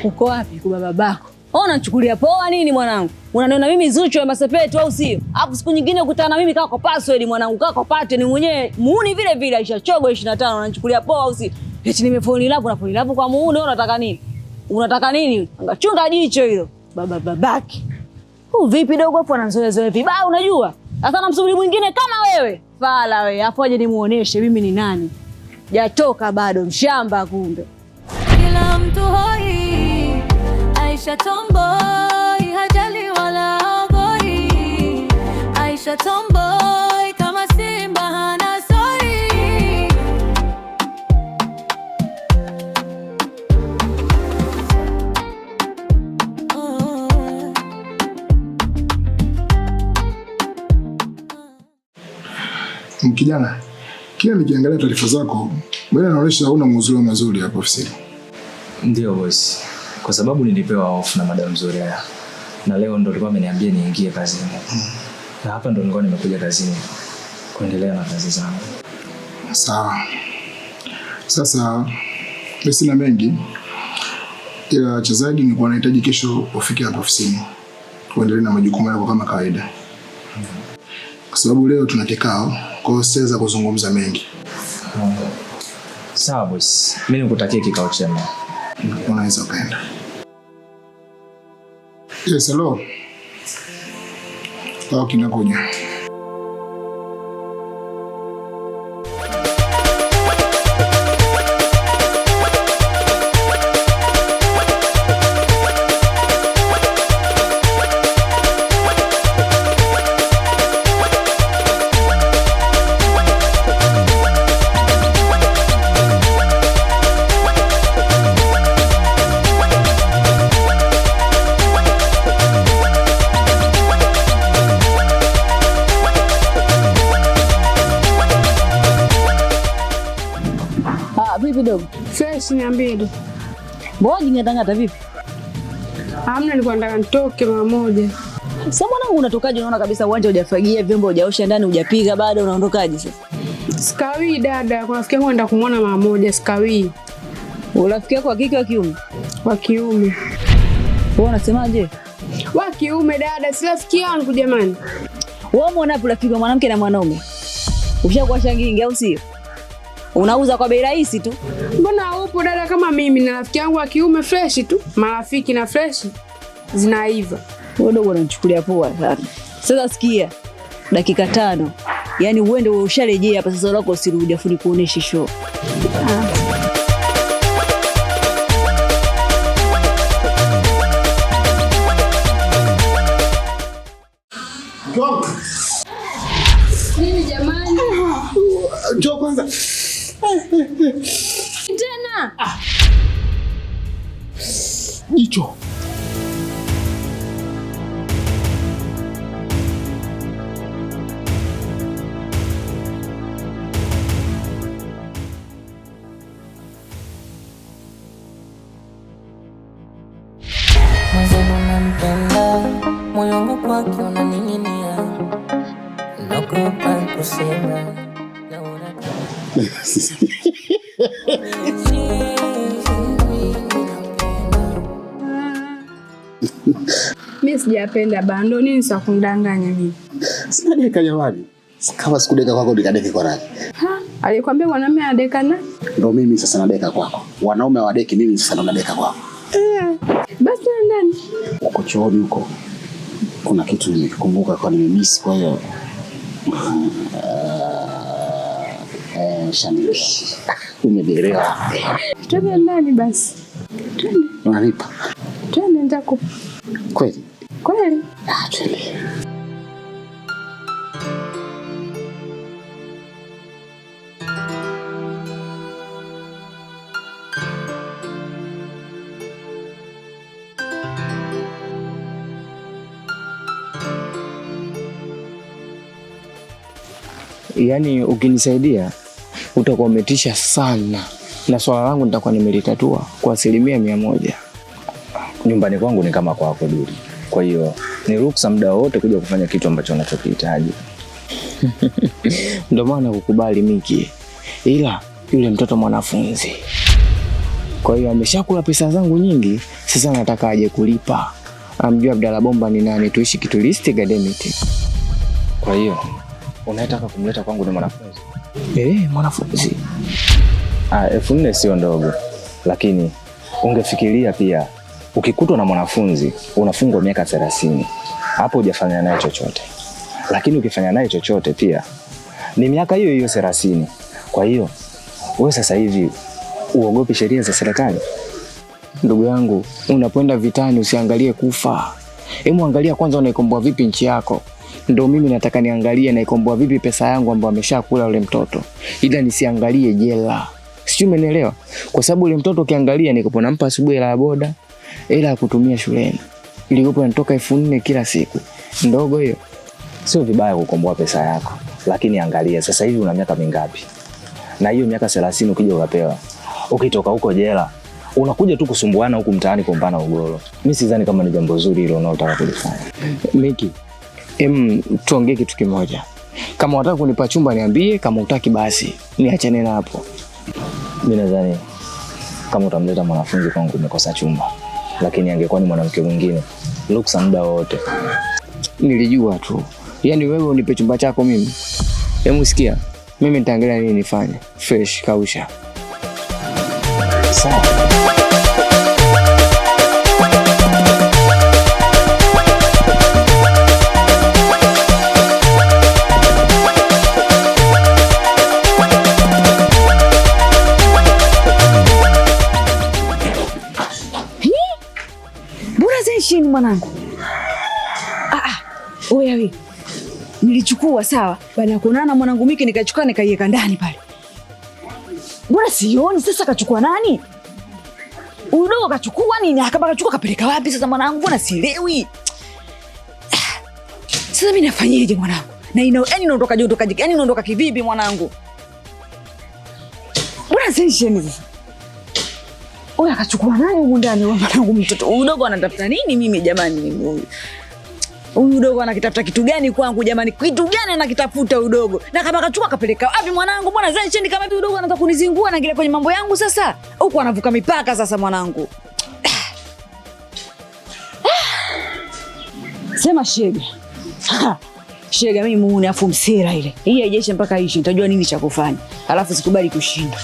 Uko wapi kwa babako? Unachukulia poa nini mwanangu? Unaniona mimi Zuchu ya Masepetu au sio? Hapo siku nyingine ukutana na mimi kaka kwa password mwanangu, kaka kwa pate ni mwenyewe. Muuni vile vile Aisha Chogo 25 unanichukulia poa au sio? Eti nimefoni lapo na foni lapo kwa muuni, unataka nini? Unataka nini? Angachunga jicho hilo. Babaki. Vipi dogo hapo ananzoezoe vibaya unajua? Sasa namsubiri mwingine kama wewe. Fala wewe, hapo aje nimuoneshe mimi ni nani. Jatoka bado mshamba kumbe. Kila mtu hoi, Aisha tomboy, hajali wala ogoi. Aisha tomboy, kama simba hana sori. Kijana, kila nikiangalia taarifa zako, mbona inaonyesha huna mahusiano mazuri hapa ofisini? Ndio boss. Kwa sababu nilipewa off na madam Zorea. Na leo ndo alikuwa ameniambia niingie kazini. Na hapa ndo nilikuwa nimekuja kazini kuendelea na kazi zangu. Sawa. Sasa sina mengi. Ila cha zaidi nilikuwa nahitaji kesho ufike hapa ofisini. Kuendelea na majukumu yako kama kawaida. Kwa sababu leo tuna kikao, kwa hiyo siweza kuzungumza mengi. Sawa boss. Mimi nikutakia kikao chema. Unaweza kaenda. Yes, hello. Kinakuja. Vipi dogo? Fresh niambie. Mbona ngata vipi? Hamna, nilikuwa nataka nitoke mara moja. Sasa mwanangu unatokaje? Unaona kabisa uwanja hujafagia, vyombo hujaosha ndani, hujapiga bado, unaondokaje sasa? Sikawi dada, kwa rafiki yangu naenda kumuona mara moja, sikawi. Rafiki yako wa kike wa kiume? Wa kiume. Wewe unasemaje? Wa kiume dada, si rafiki yangu jamani. Wewe umeona hapo rafiki wa mwanamke na mwanaume? Ushakuwa shangingi au sio? Unauza kwa bei rahisi tu. Mbona upo dada kama mimi na rafiki yangu wa kiume fresh tu? Marafiki na fresh zinaiva. Wewe dogo unanichukulia poa sana. Sasa sikia. Dakika 5. Yaani uende wewe usharejea hapa sasa lako usirudi afu nikuoneshe show. Nini jamani? Njoo kwanza. Tena. Jicho. Moyo wangu kwake unaning'inia. Nakupa kusema na Mimi sijapenda bando, nini sasa kundanganya mimi? Sina deka jamani. Kama sikudeka kwako nikadeke kwa nani? Alikwambia mwanamume adeka na? Ndio mimi sasa nadeka kwako. Wanaume wadeki, mimi sasa ndo nadeka kwako. Basi ndani. Uko chooni huko. Kuna kitu nimekumbuka kwa nimemiss, kwa hiyo Shanili. Umenielewa. Twende ndani basi. Twende. Unanipa? Twende nitakupa. Kweli? Kweli? Twende. Yaani ukinisaidia utakuwa umetisha sana, na swala langu nitakuwa nimelitatua kwa 100%. Nyumbani kwangu ni kama kwako Duli. Kwa hiyo ni ruksa muda wote kuja kufanya kitu ambacho unachokihitaji. Ndio maana kukubali Miki. Ila yule mtoto mwanafunzi Kwa hiyo ameshakula pesa zangu nyingi, sasa nataka aje kulipa. Amjua Abdalla Bomba ni nani, tuishi Kitulisti Gademiti. Kwa hiyo unataka kumleta kwangu ni mwanafunzi? Mwanafunzi. 4,000 sio ndogo, lakini ungefikiria pia ukikutwa na mwanafunzi unafungwa miaka 30. Hapo hujafanya naye chochote. Lakini ukifanya naye chochote pia ni miaka hiyo hiyo 30. Kwa hiyo wewe sasa hivi uogopi sheria za serikali? Ndugu yangu, unapoenda vitani usiangalie kufa. Hebu angalia kwanza unaikomboa vipi nchi yako. Ndio mimi nataka niangalie naikomboa vipi pesa yangu ambayo ameshakula yule mtoto. Ila nisiangalie jela. Sijui umenielewa? Kwa sababu yule mtoto ukiangalia nikopo nampa asubuhi hela ya boda, hela ya kutumia shuleni. Ilikopo inatoka 4,000 kila siku. Ndogo hiyo. Sio vibaya kukomboa pesa yako, lakini angalia sasa hivi una miaka mingapi? Na hiyo miaka 30 ukija ukapewa. Ukitoka huko jela, unakuja tu kusumbuana huku mtaani kumpana ugoro. Mimi sidhani kama ni jambo zuri hilo unaotaka kulifanya. Miki, tuongee kitu kimoja. Kama unataka kunipa chumba niambie, kama utaki basi niachane na hapo. Mimi nadhani kama utamleta mwanafunzi kwangu umekosa chumba. Lakini angekuwa ni mwanamke mwingine, ruksa muda wote. Nilijua tu. Yaani wewe unipe chumba chako mimi. Hebu sikia, mimi nitaangalia nini nifanye. Fresh kausha. Sawa. Bora zeshini mwanangu. Wewe nilichukua sawa. Baada ya kuonana mwanangu Miki nikachukua nikaiweka ndani pale. Bora sioni sasa kachukua nani? Udogo kachukua nini? Akachukua kapeleka wapi sasa mwanangu? Bora sielewi. Sasa mimi nafanyaje mwanangu? Na yaani unaondoka kivipi mwanangu? Bora zeshini sasa. Oya akachukua nani huko ndani mwanangu mtoto? Udogo anatafuta nini mimi jamani mimi huyu? Huyu udogo anakitafuta kitu gani kwangu jamani? Kitu gani anakitafuta udogo? Na kama akachukua kapeleka wapi mwanangu? Mbona zesheni kama hivi udogo anataka kunizingua na kile kwenye mambo yangu sasa? Huko anavuka mipaka sasa mwanangu. Sema shega. Shega mimi muone afu msera ile. Hii haijesha mpaka ishi nitajua nini cha kufanya. Alafu sikubali kushinda.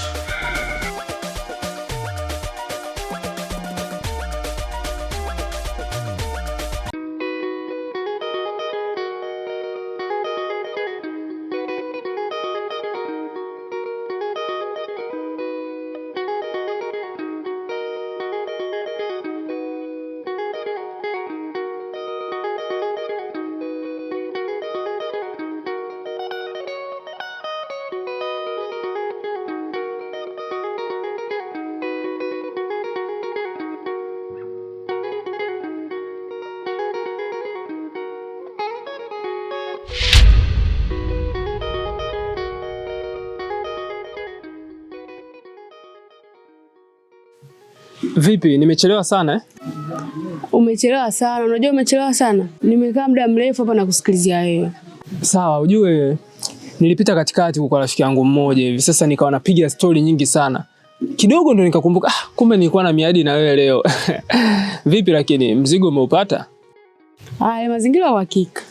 Vipi, nimechelewa sana eh? Umechelewa sana, unajua umechelewa sana. Nimekaa muda mrefu hapa na kusikilizia wewe. Sawa, ujue nilipita katikati kwa rafiki yangu mmoja hivi. Sasa nikawa napiga story nyingi sana. Kidogo ndo nikakumbuka, kumbe nilikuwa na miadi na wewe leo. Vipi lakini mzigo umeupata? Mazingira ya hakika.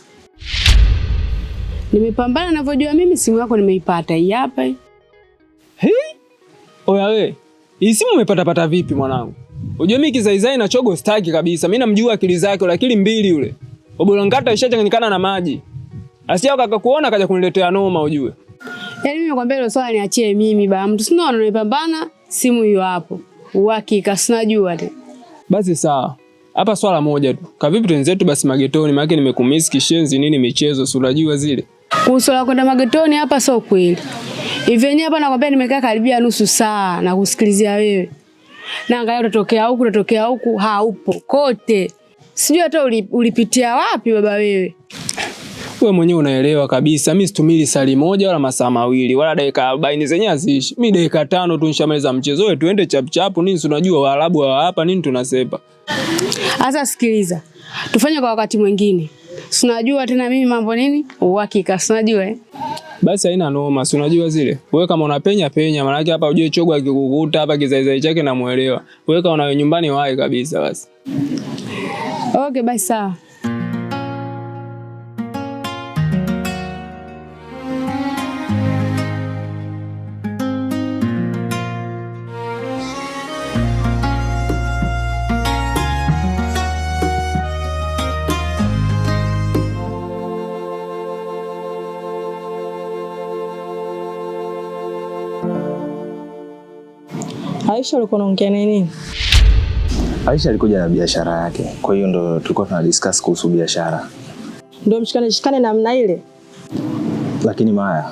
Nimepambana ninavyojua mimi, simu yako nimeipata. Hii hapa. Oya wewe. Hii simu umepata vipi mwanangu? Unajua mimi kizaizai na chogo staki kabisa. Mimi namjua akili zake, lakini mbili yule. Obolongata ishachanganyikana na maji. Asiao akakuona akaja kuniletea noma ujue. Yaani mimi nakwambia hilo swala niachie mimi ba. Mtu sio ananipambana, simu hiyo hapo. Uhakika sinajua tu. Basi sawa. Hapa swala moja tu. Kavipi wenzetu basi magetoni, maana nimekumisi kishenzi nini michezo, si unajua zile. Usala kwenda magetoni hapa sio kweli. Hivi yenyewe hapa nakwambia nimekaa karibia nusu saa na kusikilizia wewe. Na angalia utatokea huku haupo kote. Sijui hata ulipitia wapi baba wewe. Wewe mwenyewe unaelewa kabisa mimi situmili sali moja wala masaa mawili wala dakika 40 zenyewe haziishi. Mimi dakika 5 tu nishamaliza mchezo. Wewe tuende chap chap nini unajua Waarabu wa hapa nini tunasepa. Sasa sikiliza. Tufanye kwa wakati mwingine. Unajua tena mimi mambo nini? Uhakika unajua Basi haina noma, si unajua zile. Wewe kama unapenya penya, maana yake hapa ujue chogo akikukuta hapa kizaizai chake na muelewa. Wewe kama unawe nyumbani wae kabisa basi. Okay, basi sawa. Aisha alikuwa anaongea nini? Aisha alikuja na biashara yake. Kwa hiyo ndo tulikuwa tunadiscuss kuhusu biashara. Ndio mshikane namna ile. Lakini Maya,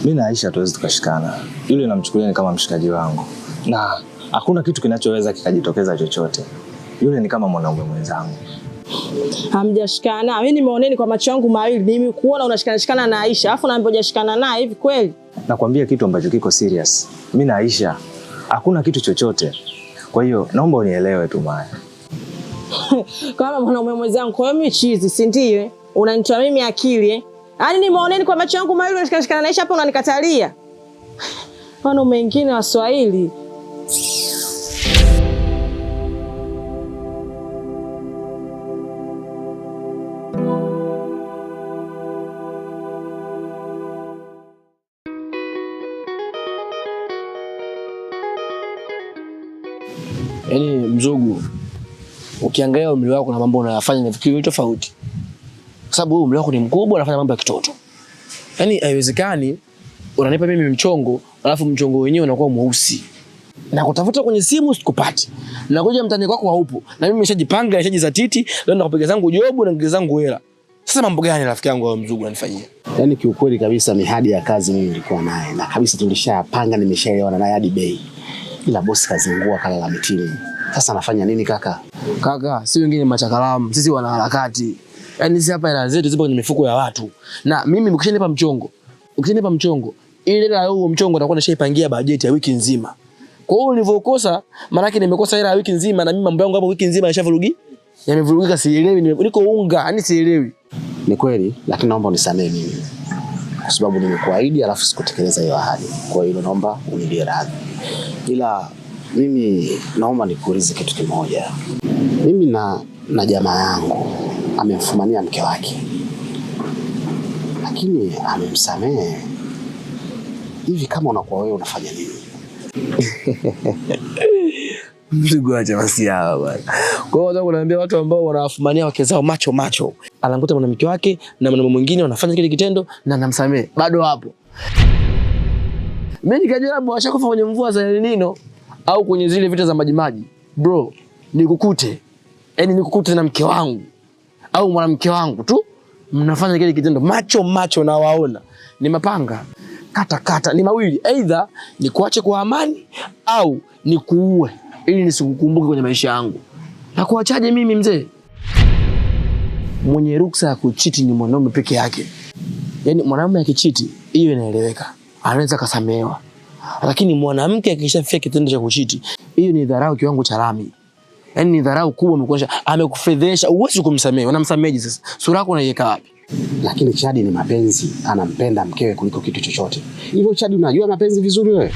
mimi na Aisha tuwezi tukashikana. Yule namchukulia ni kama mshikaji wangu. Na hakuna kitu kinachoweza kikajitokeza chochote. Yule ni kama mwanaume mwenzangu. Hamjashikana. Mimi nimeoneni kwa macho yangu mawili. Mimi kuona unashikana na Aisha, afu naambia hujashikana naye hivi kweli? Nakwambia kitu ambacho kiko serious. Mimi na Aisha hakuna kitu chochote. Kwa hiyo naomba unielewe tu Maya. Kama mwanaume mwenzangu, kwa hiyo mimi chizi, si ndio? Unanitoa mimi akili eh? Yaani nimeoneni kwa macho yangu mawili unashikana na Aisha hapa unanikatalia. Wanaume wengine wa Swahili. Yaani Mzugu, ukiangalia umri wako na mambo unayofanya ni vitu tofauti. Kwa sababu umri wako ni mkubwa, unafanya mambo ya kitoto. Yaani haiwezekani unanipa mimi mchongo, alafu mchongo wenyewe unakuwa mweusi. Na kutafuta kwenye simu sikupati. Nakuja mtani kwako haupo. Na mimi nimeshajipanga, nimeshajizatiti, leo nakupiga zangu jobu na ngeze zangu hela. Sasa mambo gani rafiki yangu wa Mzugu unanifanyia? Yaani kiukweli kabisa mihadi ya kazi mimi nilikuwa naye. Na kabisa tulishapanga, nimeshaelewana naye hadi bei. Ila bosi kazingua kala la mitini. Sasa nafanya nini kaka? Kaka, si wengine machakalamu, sisi wana harakati. Yaani sisi hapa hela zetu zipo kwenye mifuko ya watu. Na mimi ukishanipa mchongo, ile hela ya huo mchongo nitakuwa nishaipangia bajeti ya wiki nzima. Kwa hiyo nilivyokosa, maana yake nimekosa hela ya wiki nzima na mimi mambo yangu hapo wiki nzima yashavurugi. Yamevurugika, sielewi, niko unga, yani sielewi. Ni kweli, lakini naomba unisamehe mimi. Kwa sababu nimekuahidi alafu sikutekeleza hiyo ahadi. Kwa hiyo naomba unilie radhi. Ila mimi naomba nikuulize kitu kimoja. Mimi na jamaa yangu amemfumania mke wake, lakini amemsamehe. Hivi kama unakuwa wewe unafanya nini? Mzigo acha basi hapa bwana. Kwa hiyo nataka kuniambia watu ambao wanawafumania wake zao macho. Anamkuta mwanamke wake na mwanaume mwingine wanafanya kile kitendo na anamsamehe. Bado hapo. Mimi nikajua labda washakufa kwenye mvua za El Nino au kwenye zile vita za majimaji. Bro, nikukute. Yaani nikukute na mke wangu au mwanamke wangu tu mnafanya kile kitendo macho na waona. Ni mapanga. Kata ni mawili. Either nikuache kwa amani au nikuue ili nisikukumbuke kwenye maisha yangu. Na kuachaje mimi mzee? Mwenye ruksa ya kuchiti ni mwanaume peke yake. Yaani mwanaume akichiti hiyo inaeleweka. Anaweza kasamehewa. Lakini mwanamke akishafia kitendo cha kuchiti, hiyo ni dharau kiwango cha lami. Yaani ni dharau kubwa umekuonyesha, amekufedhesha, uwezi kumsamehe. Unamsameheje sasa? Sura yako unaiweka wapi? Lakini Chadi ni mapenzi, anampenda mkewe kuliko kitu chochote. Hivyo Chadi unajua mapenzi vizuri wewe?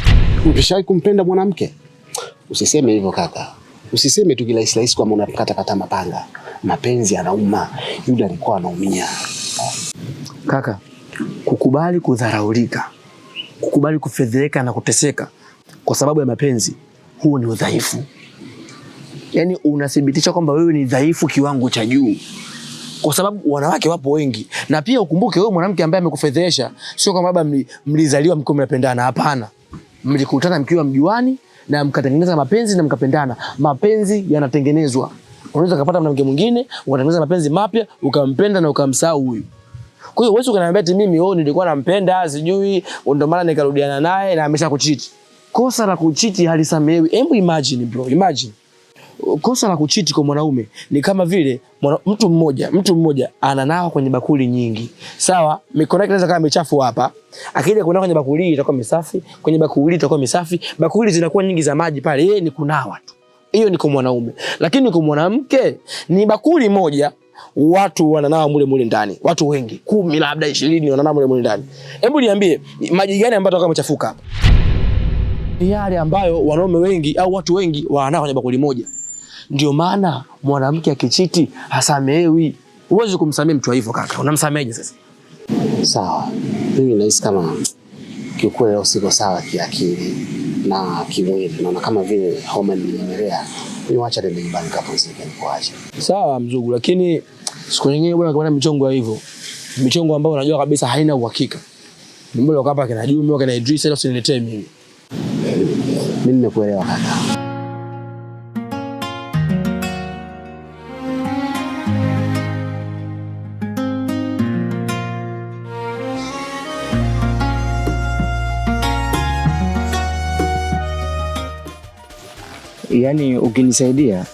Ukishawahi kumpenda mwanamke? Usiseme hivyo kaka. Usiseme tu kirahisi kwa maana unakata mapanga. Mapenzi yanauma. Yule alikuwa anaumia. Kaka, kukubali kudharaulika, kukubali kufedheka na kuteseka kwa sababu ya mapenzi, huo ni udhaifu. Yaani unathibitisha kwamba wewe ni dhaifu kiwango cha juu. Kwa sababu wanawake wapo wengi. Na pia ukumbuke wewe mwanamke ambaye amekufedhesha, sio kama baba mlizaliwa mkiwa mnapendana, hapana. Mlikutana mkiwa mjuani na mkatengeneza mapenzi na mkapendana. Mapenzi yanatengenezwa. Unaweza kupata mwanamke mwingine, ukatengeneza mapenzi mapya, ukampenda na ukamsahau huyu. Kwa hiyo wewe ukaniambia eti mimi nilikuwa nampenda, sijui ndio maana nikarudiana naye na ameshakuchiti. Kosa la kuchiti halisamehewi. Hebu imagine bro, imagine. Kosa la kuchiti kwa mwanaume ni kama vile mtu mmoja ananawa kwenye bakuli nyingi. Sawa, mikono yake inaweza kama michafu hapa. Akija kunawa kwenye bakuli hii itakuwa misafi, kwenye bakuli itakuwa misafi. Bakuli zinakuwa nyingi za maji pale, yeye ni kunawa tu. Hiyo ni kwa mwanaume. Lakini kwa mwanamke ni bakuli moja, watu wananawa mule ndani. Watu wengi, 10 labda 20 wananawa mule ndani. Hebu niambie, maji gani ambayo kama chafuka hapa? Ni yale ambayo wanaume wengi au watu wengi wananawa kwenye bakuli moja. Ndio maana mwanamke akichiti hasamehewi. Huwezi kumsamehe mtu hivyo kaka. Unamsameheje sasa? Sawa. Mimi nahisi kama kiukweli leo siko sawa kiakili na kimwili. Naona kama vile homa imenyemelea. Niacha nende nyumbani kapumzike nikuache. Sawa mzugu, lakini siku nyingine bwana kuna michongo ya hivyo. Michongo ambayo unajua kabisa haina uhakika. Mbona hapa kina Juma kana Idris sasa usiniletee mimi. Mimi nimekuelewa kaka. Yaani ukinisaidia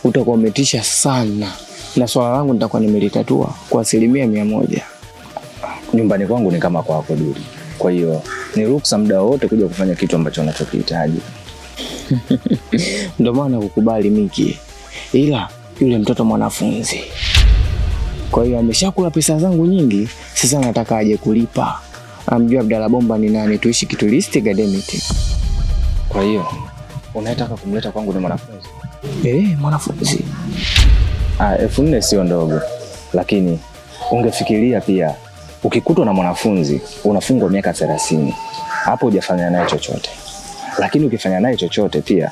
utakuwa umetisha sana, na swala langu nitakuwa nimelitatua kwa 100%. Nyumbani kwangu ni kama kwako Duli. Kwa hiyo ni ruksa muda wote kuja kufanya kitu ambacho unachokihitaji. Ndio maana kukubali Miki. Ila yule mtoto mwanafunzi. Kwa hiyo ameshakula pesa zangu nyingi, sasa nataka aje kulipa. Amjua Abdalla Bomba ni nani, tuishi Kitulisti Academy. Kwa hiyo unataka kumleta kwangu ni mwanafunzi? Mwanafunzi. 4,000 sio ndogo, lakini ungefikiria pia ukikutwa na mwanafunzi unafungwa miaka 30. Hapo hujafanya naye chochote. Lakini ukifanya naye chochote pia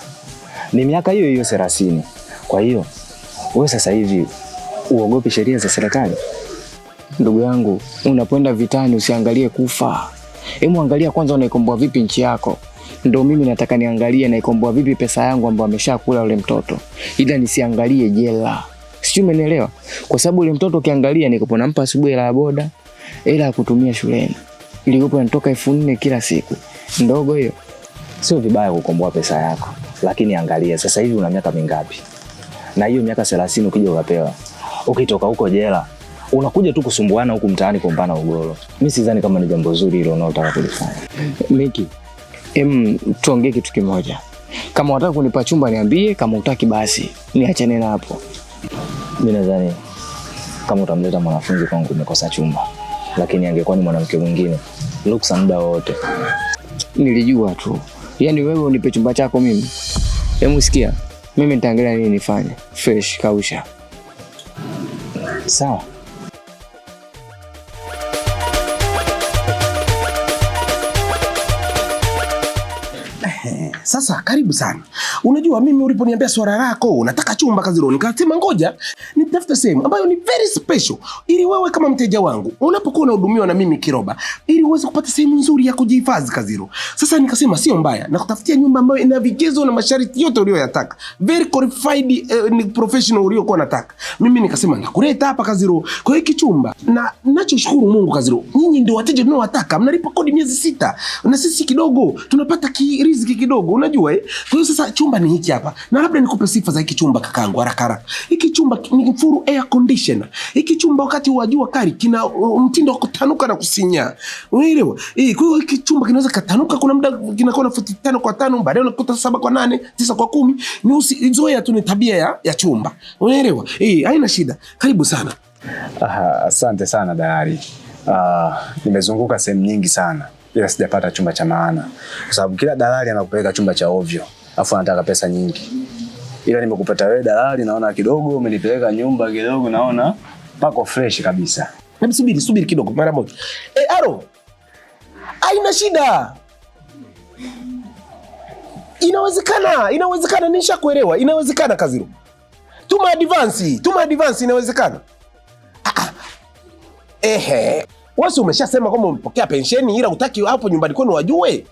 ni miaka hiyo hiyo 30. Kwa hiyo wewe sasa hivi uogopi sheria za serikali? Ndugu yangu, unapoenda vitani usiangalie kufa. Hebu angalia kwanza unaikomboa vipi nchi yako. Ndio mimi nataka niangalie naikomboa vipi pesa yangu ambayo ameshakula yule mtoto. Ila nisiangalie jela. Sijui umenielewa? Kwa sababu yule mtoto ukiangalia nikopo nampa asubuhi hela ya boda, hela ya kutumia shuleni. Ilikopo inatoka 4,000 kila siku. Ndogo hiyo. Sio vibaya kukomboa pesa yako, lakini angalia sasa hivi una miaka mingapi? Na hiyo miaka 30 ukija ukapewa. Ukitoka huko jela, unakuja tu kusumbuana huku mtaani kumpana ugoro. Mimi sidhani kama ni jambo zuri hilo unaotaka kulifanya. Miki, tuongee kitu kimoja. Kama unataka kunipa chumba niambie, kama hutaki basi niachane na hapo. Mimi nadhani kama utamleta mwanafunzi kwangu umekosa chumba. Lakini angekuwa ni mwanamke mwingine, ruksa muda wote. Nilijua tu. Yaani wewe unipe chumba chako mimi. Hebu sikia, mimi nitaangalia nini nifanye. Fresh kausha. Sawa. Sasa karibu sana. Unajua mimi uliponiambia swala lako unataka chumba Kaziro, nikasema ngoja nitafute sehemu ambayo ni very special ili wewe kama mteja wangu unapokuwa unahudumiwa na mimi Kiroba ili uweze kupata sehemu nzuri ya kujihifadhi Kaziro. Sasa nikasema sio mbaya na kutafutia nyumba ambayo ina vigezo na masharti yote uliyoyataka. Very qualified professional uliyokuwa unataka. Mimi nikasema nakuleta hapa Kaziro kwa hiki chumba. Na ninachoshukuru Mungu Kaziro, nyinyi ndio wateja tunaowataka. Mnalipa kodi miezi 6 na sisi kidogo tunapata riziki kidogo, unajua Kwa hiyo sasa chumba ni hiki hapa. Na labda nikupe sifa za hiki chumba kakangu haraka. Hiki chumba ni full air conditioner. Hiki chumba wakati wa jua kali kina mtindo wa kutanuka na kusinya. Unaelewa? Kwa hiyo hiki chumba kinaweza katanuka, kuna muda kinakuwa na 45 kwa 5, baadaye unakuta 7 kwa 8, 9 kwa 10. Ni usizoea tu, ni tabia ya chumba. Unaelewa? Haina shida. Karibu sana. Asante sana Dalali. Nimezunguka sehemu nyingi sana ila sijapata chumba cha maana. Kwa sababu kila dalali anakupeleka chumba cha ovyo, afu anataka pesa nyingi. Ila nimekupata wewe dalali, naona kidogo umenipeleka nyumba kidogo, naona pako fresh kabisa. Hebu subiri kidogo mara moja. Aro. Haina shida. Inawezekana nishakuelewa. Inawezekana Kaziro. Tuma advance inawezekana. Wewe umeshasema kwamba umepokea pensheni ila utaki hapo nyumbani kwenu wajue.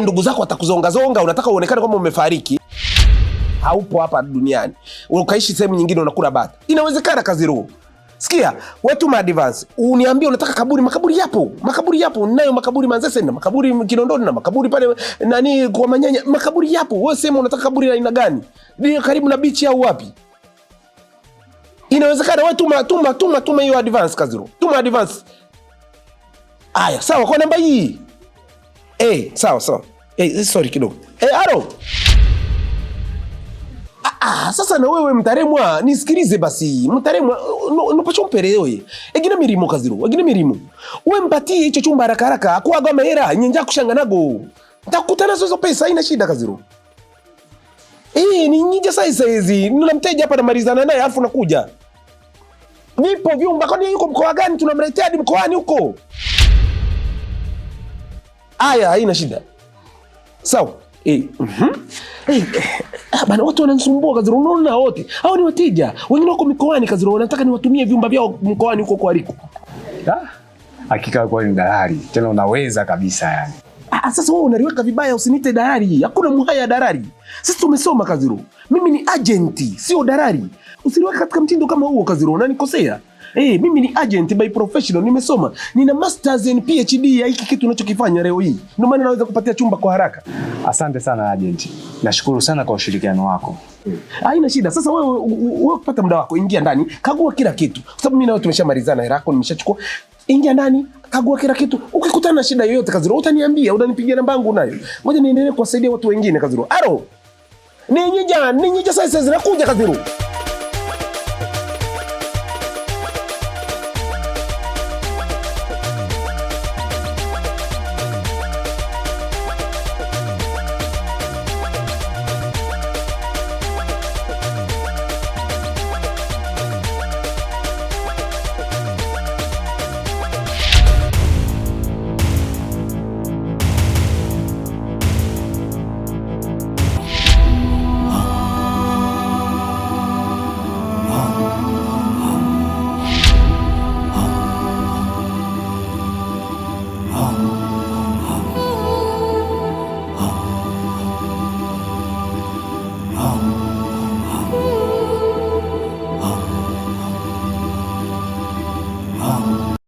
Ndugu zako watakuzonga, unataka uonekane kama umefariki. Haupo hapa duniani. Ukaishi sehemu nyingine unakula bata. Inawezekana Kaziro. Sikia, wewe tuma advance. Uniambie unataka kaburi, makaburi yapo. Ninayo makaburi Manzese na makaburi Kinondoni na makaburi pale kwa Manyanya. Makaburi yapo. Wewe sema unataka kaburi la aina gani? Ni karibu na beach au wapi? Inawezekana. Wewe tuma hiyo advance Kaziro. Tuma advance. Aya, sawa kwa namba hii. Sawa. Sorry kidogo. Aro. Sasa na wewe Mtaremwa, nisikilize basi. Mtaremwa unapacho mpelewe. Egina mirimo Kaziro, egina mirimo. Wewe mpatie hicho chumba haraka haraka, akuaga mahera nyenja kushanga nago. Takutana hizo pesa haina shida Kaziro. Ni nyingi sasa hizi. Nina mteja hapa namalizana naye afu nakuja. Nipo vyumba, kwani yuko mkoa gani tunamletea hadi mkoani huko? Aya, haina shida. Sawa. Bana watu wananisumbua Kaziro, unaona wote. Hao ni wateja. Wengine wako mikoani Kaziro, wanataka niwatumie vyumba vyao mkoani huko kwa Riko. Hakika kwa ni dalali. Tena unaweza kabisa yani. Sasa wewe unaliweka vibaya, usinite dalali. Hakuna muhaya dalali. Sisi tumesoma Kaziro. Mimi ni agenti, sio dalali. Usiniweke katika mtindo kama huo Kaziro, unanikosea. Mimi ni agent by professional, nimesoma. Nina masters and PhD ya hiki kitu unachokifanya leo hii. Ndio maana naweza kupatia chumba kwa haraka. Asante sana agent. Nashukuru sana kwa ushirikiano wako. Haina shida. Sasa wewe kupata muda wako, ingia ndani, kagua kila kitu. Kwa sababu mimi na wewe tumeshamalizana, hela yako nimeshachukua. Ingia ndani, kagua kila kitu. Ukikutana na shida yoyote Kaziro, utaniambia, utanipigia namba yangu nayo. Ngoja niendelee kuwasaidia watu wengine Kaziro. Aro. Ninyi sasa zinakuja Kaziro.